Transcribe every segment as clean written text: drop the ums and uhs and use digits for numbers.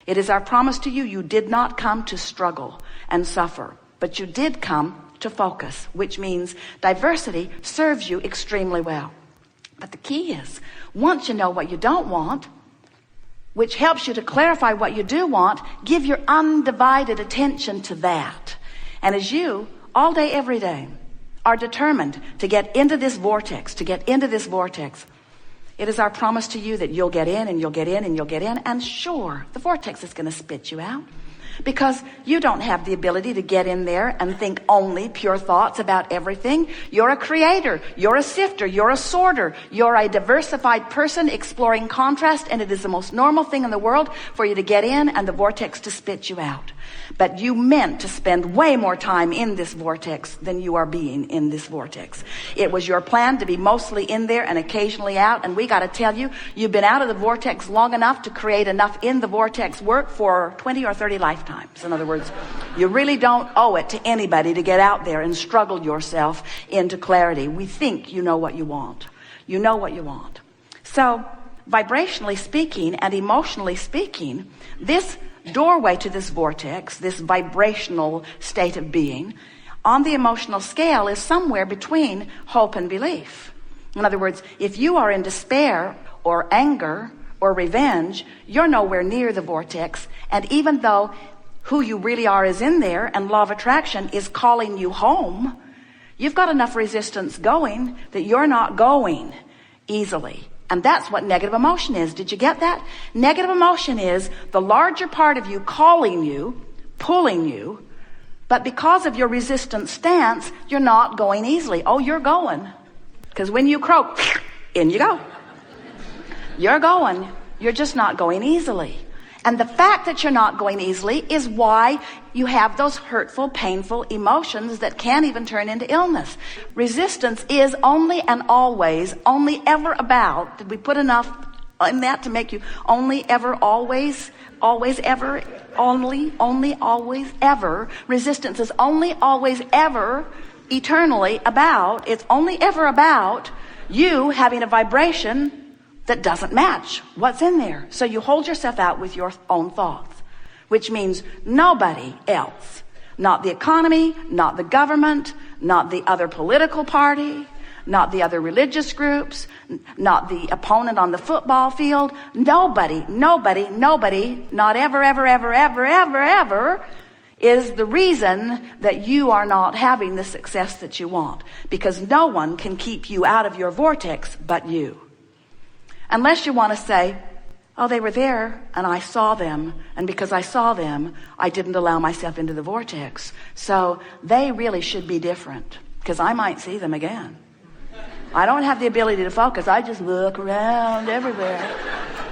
It is our promise to you, you did not come to struggle and suffer, but you did come to focus, which means diversity serves you extremely well. But the key is, once you know what you don't want, which helps you to clarify what you do want, give your undivided attention to that. And as you, all day, every day, are determined to get into this vortex, it is our promise to you that you'll get in and you'll get in and you'll get in. And sure, the vortex is going to spit you out, because you don't have the ability to get in there and think only pure thoughts about everything. You're a creator, you're a sifter, you're a sorter, you're a diversified person exploring contrast, and it is the most normal thing in the world for you to get in and the vortex to spit you out. But you meant to spend way more time in this vortex than you are being in this vortex. It was your plan to be mostly in there and occasionally out, and we got to tell you, you've been out of the vortex long enough to create enough in the vortex work for 20 or 30 lifetimes. In other words, you really don't owe it to anybody to get out there and struggle yourself into clarity. We think you know what you want. You know what you want. So, vibrationally speaking and emotionally speaking, this doorway to this vortex, this vibrational state of being, on the emotional scale is somewhere between hope and belief. In other words, if you are in despair or anger or revenge, you're nowhere near the vortex. And even though who you really are is in there and law of attraction is calling you home, you've got enough resistance going that you're not going easily. And that's what negative emotion is. Did you get that? Negative emotion is the larger part of you calling you, pulling you, but because of your resistant stance, you're not going easily. Oh, you're going. Because when you croak, in you go. You're going. You're just not going easily. And the fact that you're not going easily is why you have those hurtful, painful emotions that can even turn into illness. Resistance is only and always, only ever about, did we put enough in that to make you only ever, always, always ever, only, always, ever. Resistance is only, always, ever, eternally about, it's only ever about you having a vibration that doesn't match what's in there. So you hold yourself out with your own thoughts, which means nobody else, not the economy, not the government, not the other political party, not the other religious groups, not the opponent on the football field, nobody, not ever, is the reason that you are not having the success that you want. Because no one can keep you out of your vortex but you. Unless you want to say, oh, they were there and I saw them, and because I saw them, I didn't allow myself into the vortex. So they really should be different, because I might see them again. I don't have the ability to focus. I just look around everywhere.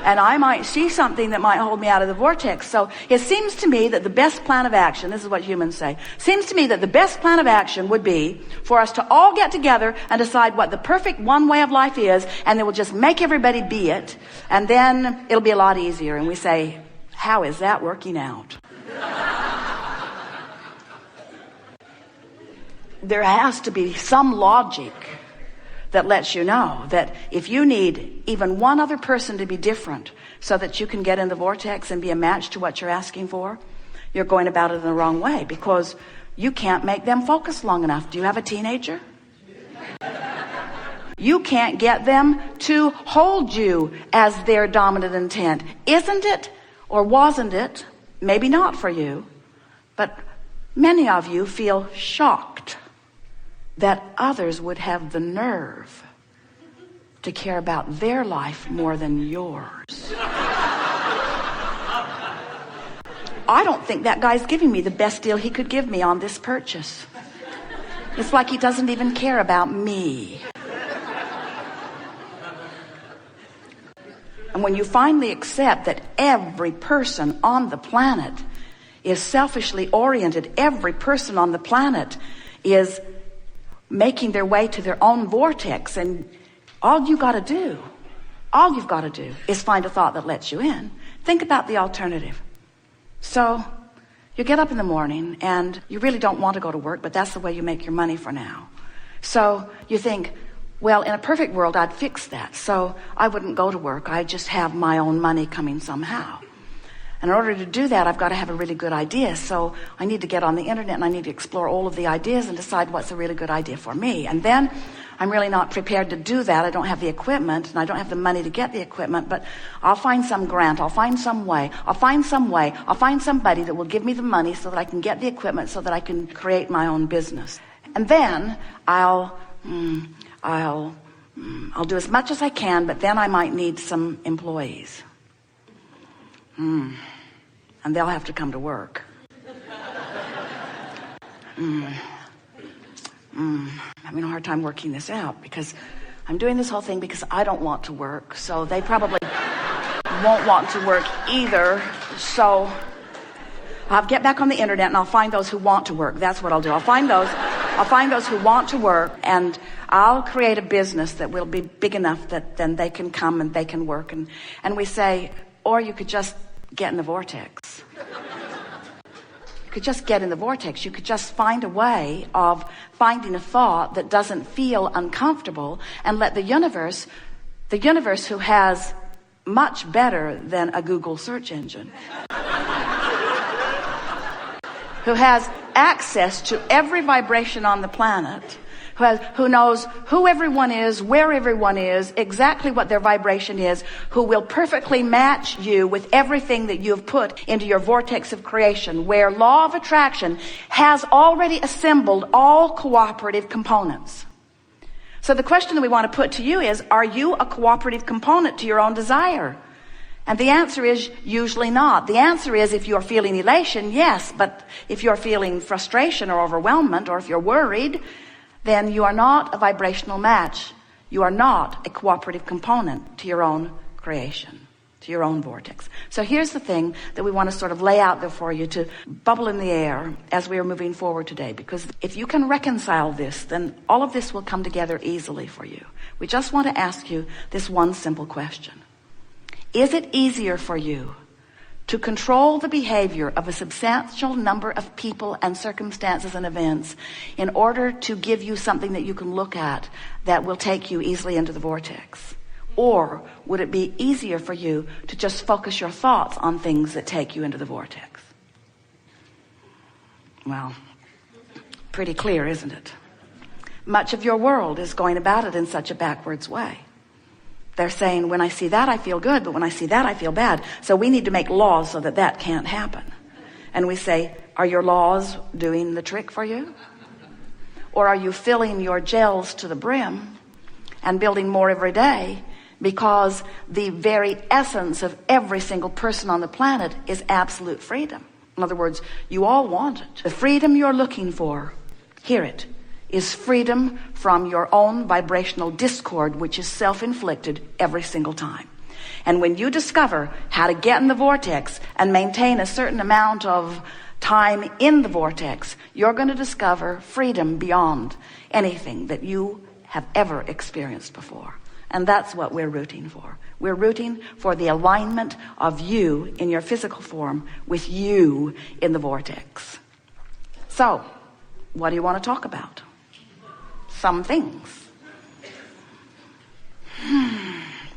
And I might see something that might hold me out of the vortex. So it seems to me that the best plan of action, this is what humans say, seems to me that the best plan of action would be for us to all get together and decide what the perfect one way of life is, and then we'll just make everybody be it, and then it'll be a lot easier. And we say, how is that working out? There has to be some logic that lets you know that if you need even one other person to be different so that you can get in the vortex and be a match to what you're asking for, you're going about it in the wrong way, because you can't make them focus long enough. Do you have a teenager? You can't get them to hold you as their dominant intent. Isn't it, or wasn't it, maybe not for you, but many of you feel shocked that others would have the nerve to care about their life more than yours. I don't think that guy's giving me the best deal he could give me on this purchase. It's like he doesn't even care about me. And when you finally accept that every person on the planet is selfishly oriented, every person on the planet is making their way to their own vortex, and all you've got to do is find a thought that lets you in. Think about the alternative. So you get up in the morning and you really don't want to go to work, but that's the way you make your money for now. So you think, well, in a perfect world, I'd fix that. So I wouldn't go to work. I'd just have my own money coming somehow. And in order to do that, I've got to have a really good idea. So I need to get on the internet and I need to explore all of the ideas and decide what's a really good idea for me. And then I'm really not prepared to do that. I don't have the equipment and I don't have the money to get the equipment, but I'll find some grant. I'll find some way. I'll find somebody that will give me the money so that I can get the equipment so that I can create my own business. And then I'll do as much as I can, but then I might need some employees. And they'll have to come to work. I'm having a hard time working this out because I'm doing this whole thing because I don't want to work. So they probably won't want to work either. So I'll get back on the internet and I'll find those who want to work. That's what I'll do. I'll find those who want to work, and I'll create a business that will be big enough that then they can come and they can work. And we say, or you could just get in the vortex. You could just get in the vortex. You could just find a way of finding a thought that doesn't feel uncomfortable and let the universe who has much better than a Google search engine, who has access to every vibration on the planet, who knows who everyone is, where everyone is, exactly what their vibration is, who will perfectly match you with everything that you have put into your vortex of creation, where law of attraction has already assembled all cooperative components. So the question that we want to put to you is, are you a cooperative component to your own desire? And the answer is usually not. The answer is, if you're feeling elation, yes, but if you're feeling frustration or overwhelmment, or if you're worried, then you are not a vibrational match. You are not a cooperative component to your own creation, to your own vortex. So here's the thing that we want to sort of lay out there for you to bubble in the air as we are moving forward today. Because if you can reconcile this, then all of this will come together easily for you. We just want to ask you this one simple question. Is it easier for you to control the behavior of a substantial number of people and circumstances and events in order to give you something that you can look at that will take you easily into the vortex? Or would it be easier for you to just focus your thoughts on things that take you into the vortex? Well, pretty clear, isn't it? Much of your world is going about it in such a backwards way. They're saying, when I see that, I feel good, but when I see that, I feel bad. So we need to make laws so that that can't happen. And we say, are your laws doing the trick for you? Or are you filling your gels to the brim and building more every day, because the very essence of every single person on the planet is absolute freedom? In other words, you all want it. The freedom you're looking for, hear it, is freedom from your own vibrational discord, which is self-inflicted every single time. And when you discover how to get in the vortex and maintain a certain amount of time in the vortex, you're going to discover freedom beyond anything that you have ever experienced before. And that's what we're rooting for. We're rooting for the alignment of you in your physical form with you in the vortex. So, what do you want to talk about? Some things.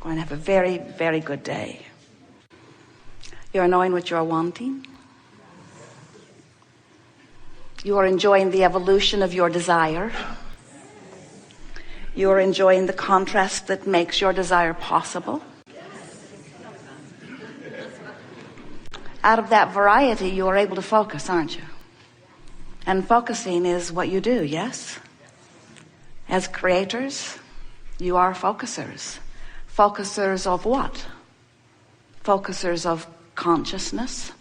Going to have a very, very good day. You're knowing what you're wanting. You are enjoying the evolution of your desire. You are enjoying the contrast that makes your desire possible. Out of that variety, you are able to focus, aren't you? And focusing is what you do, yes? As creators, you are focusers. Focusers of what? Focusers of consciousness,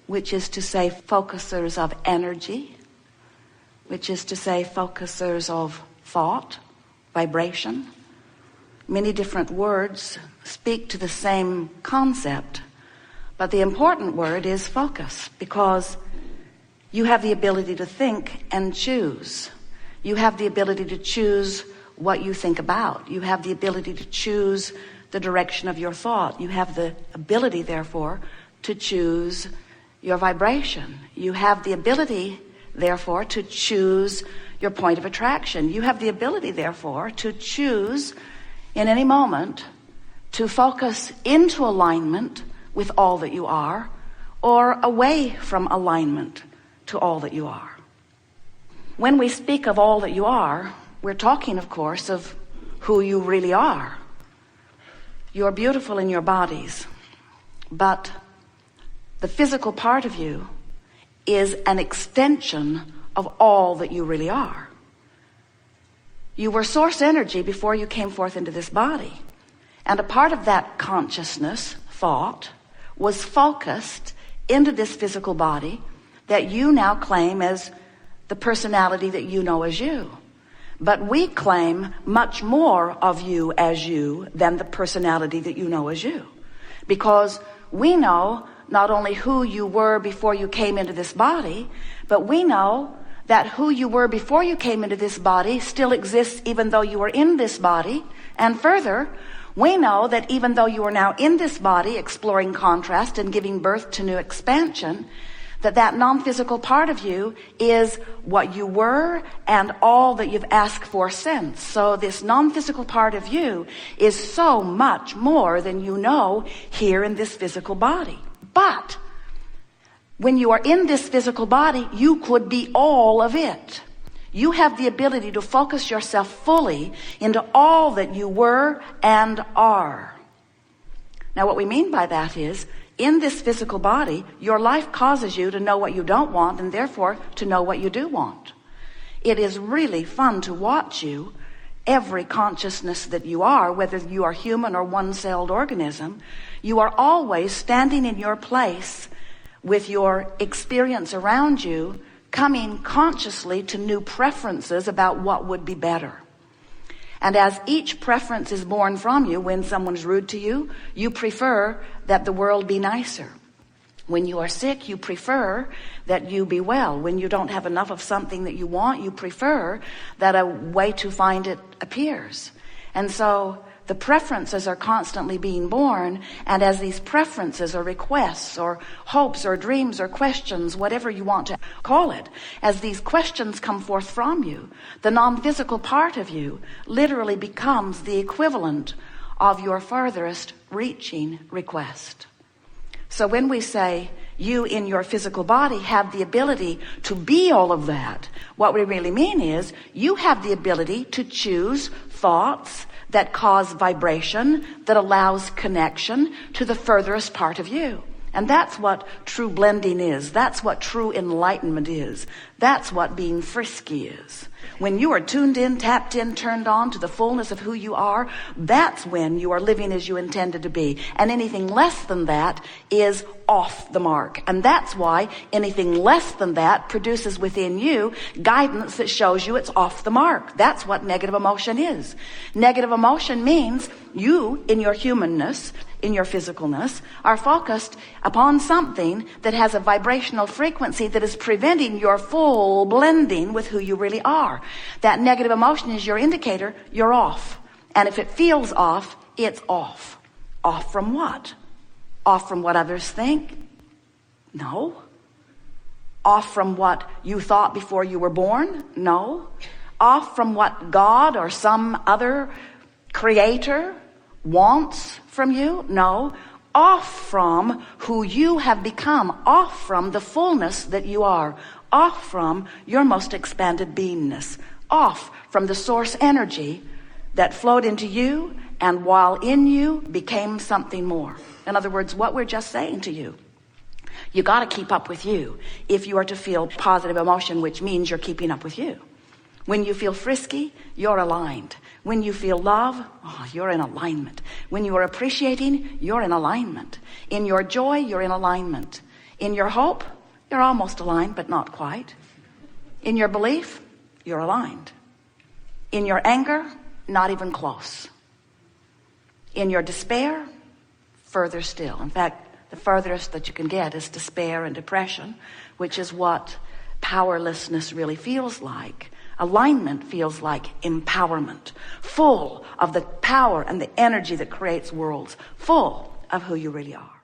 which is to say focusers of energy, which is to say focusers of thought, vibration. Many different words speak to the same concept, but the important word is focus, because you have the ability to think and choose. You have the ability to choose what you think about. You have the ability to choose the direction of your thought. You have the ability, therefore, to choose your vibration. You have the ability, therefore, to choose your point of attraction. You have the ability, therefore, to choose in any moment to focus into alignment with all that you are, or away from alignment to all that you are. When we speak of all that you are, we're talking, of course, of who you really are. You're beautiful in your bodies, but the physical part of you is an extension of all that you really are. You were source energy before you came forth into this body. And a part of that consciousness, thought, was focused into this physical body that you now claim as the personality that you know as you. But we claim much more of you as you than the personality that you know as you. Because we know not only who you were before you came into this body, but we know that who you were before you came into this body still exists even though you were in this body. And further, we know that even though you are now in this body exploring contrast and giving birth to new expansion, that non-physical part of you is what you were and all that you've asked for since. So this non-physical part of you is so much more than you know here in this physical body. But when you are in this physical body, you could be all of it. You have the ability to focus yourself fully into all that you were and are. Now, what we mean by that is, in this physical body, your life causes you to know what you don't want and therefore to know what you do want. It is really fun to watch you, every consciousness that you are, whether you are human or one-celled organism, you are always standing in your place with your experience around you, coming consciously to new preferences about what would be better. And as each preference is born from you, when someone's rude to you, you prefer that the world be nicer. When you are sick, you prefer that you be well. When you don't have enough of something that you want, you prefer that a way to find it appears. And so the preferences are constantly being born, and as these preferences or requests or hopes or dreams or questions, whatever you want to call it, as these questions come forth from you, the non-physical part of you literally becomes the equivalent of your furthest reaching request. So when we say you in your physical body have the ability to be all of that, what we really mean is you have the ability to choose thoughts that cause vibration, that allows connection to the furthest part of you. And that's what true blending is. That's what true enlightenment is. That's what being frisky is. When you are tuned in, tapped in, turned on to the fullness of who you are, that's when you are living as you intended to be. And anything less than that is off the mark. And that's why anything less than that produces within you guidance that shows you it's off the mark. That's what negative emotion is. Negative emotion means you, in your humanness, in your physicalness, are focused upon something that has a vibrational frequency that is preventing your full blending with who you really are. That negative emotion is your indicator you're off. And if it feels off, it's off. Off from what? Off from what others think? No. Off from what you thought before you were born? No. Off from what God or some other creator wants from you? No. Off from who you have become. Off from the fullness that you are. Off from your most expanded beingness. Off from the source energy that flowed into you and while in you became something more. In other words, what we're just saying to you, you got to keep up with you if you are to feel positive emotion, which means you're keeping up with you. When you feel frisky, you're aligned. When you feel love, you're in alignment. When you are appreciating, you're in alignment. In your joy, you're in alignment. In your hope, you're almost aligned, but not quite. In your belief, you're aligned. In your anger, not even close. In your despair, further still. In fact, the furthest that you can get is despair and depression, which is what powerlessness really feels like. Alignment feels like empowerment, full of the power and the energy that creates worlds, full of who you really are.